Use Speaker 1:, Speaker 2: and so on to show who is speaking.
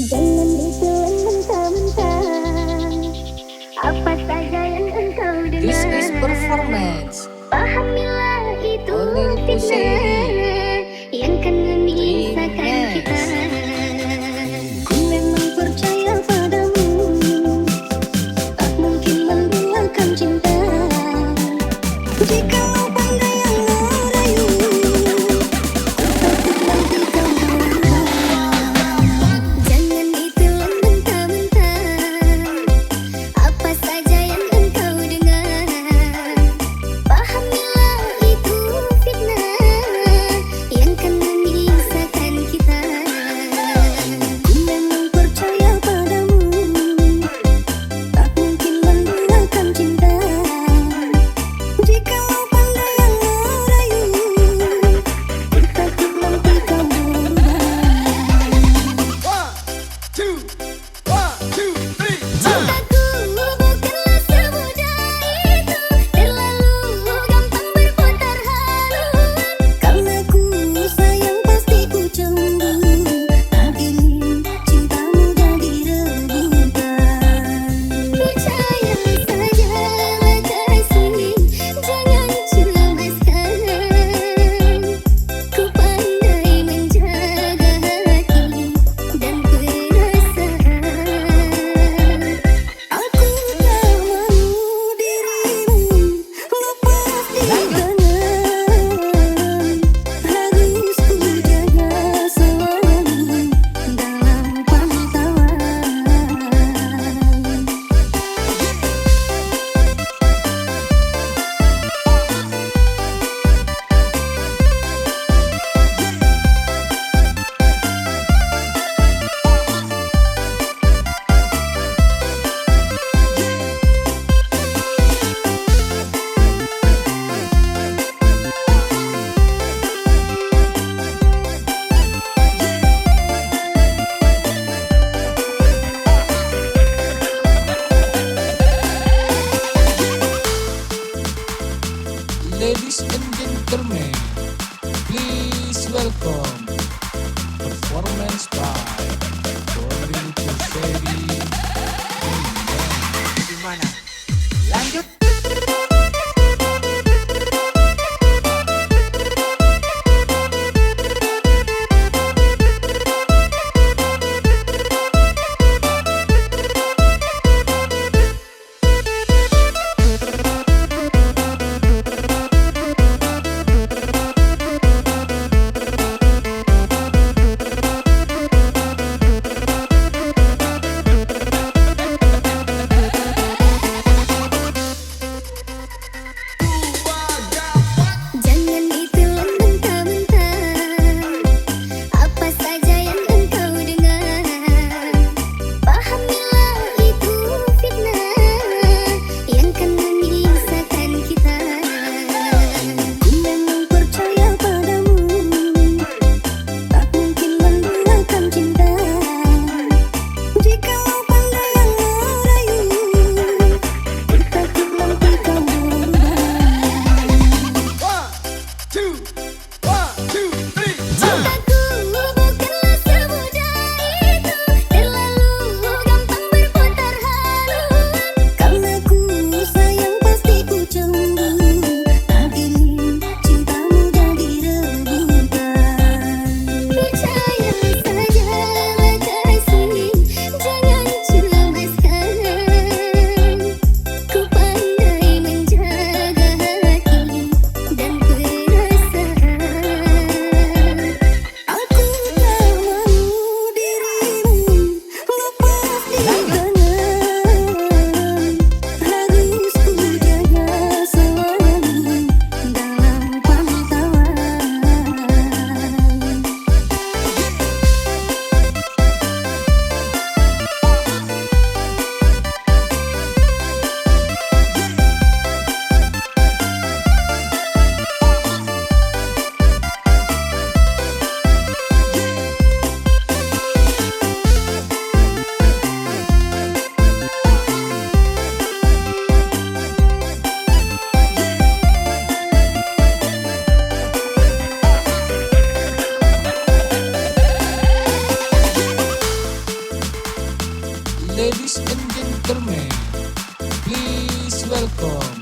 Speaker 1: Jangan ditelan mentah-mentah apa saja yang engkau
Speaker 2: This
Speaker 1: dengar.
Speaker 2: is performance
Speaker 1: Pahamilah itu
Speaker 2: Olin Kuseri
Speaker 1: fitnah yang kan memisahkan kita. Ku memang percaya padamu, tak mungkin menduakan cinta. Jika pandai yang merayu, ku takut nanti kau marah. Jangan ditelan mentah-mentah apa saja yang engkau dengar. Pahamilah itu fitnah yang kan memisahkan kita. Ku memang percaya padamu, tak mungkin menduakan cinta. Jika pandai yang merayu, ku takut nanti kau berubah. Cintaku bukanlah semudah itu, terlalu gampang berputar haluan. Karena ku sayang pasti ku cemburu, tak ingin cintamu jadi rebutan. Percaya sajalah kasih, jangan cemaskan. Ku pandai menjaga hati dan perasaan. Aku tak mau dirimu lepas di tangan. Harus ku jaga selalu dalam pantauan.
Speaker 2: Ladies and gentlemen, please welcome performance by Olin Kuseri. Gimana? Lanjut. Ladies and gentlemen, please welcome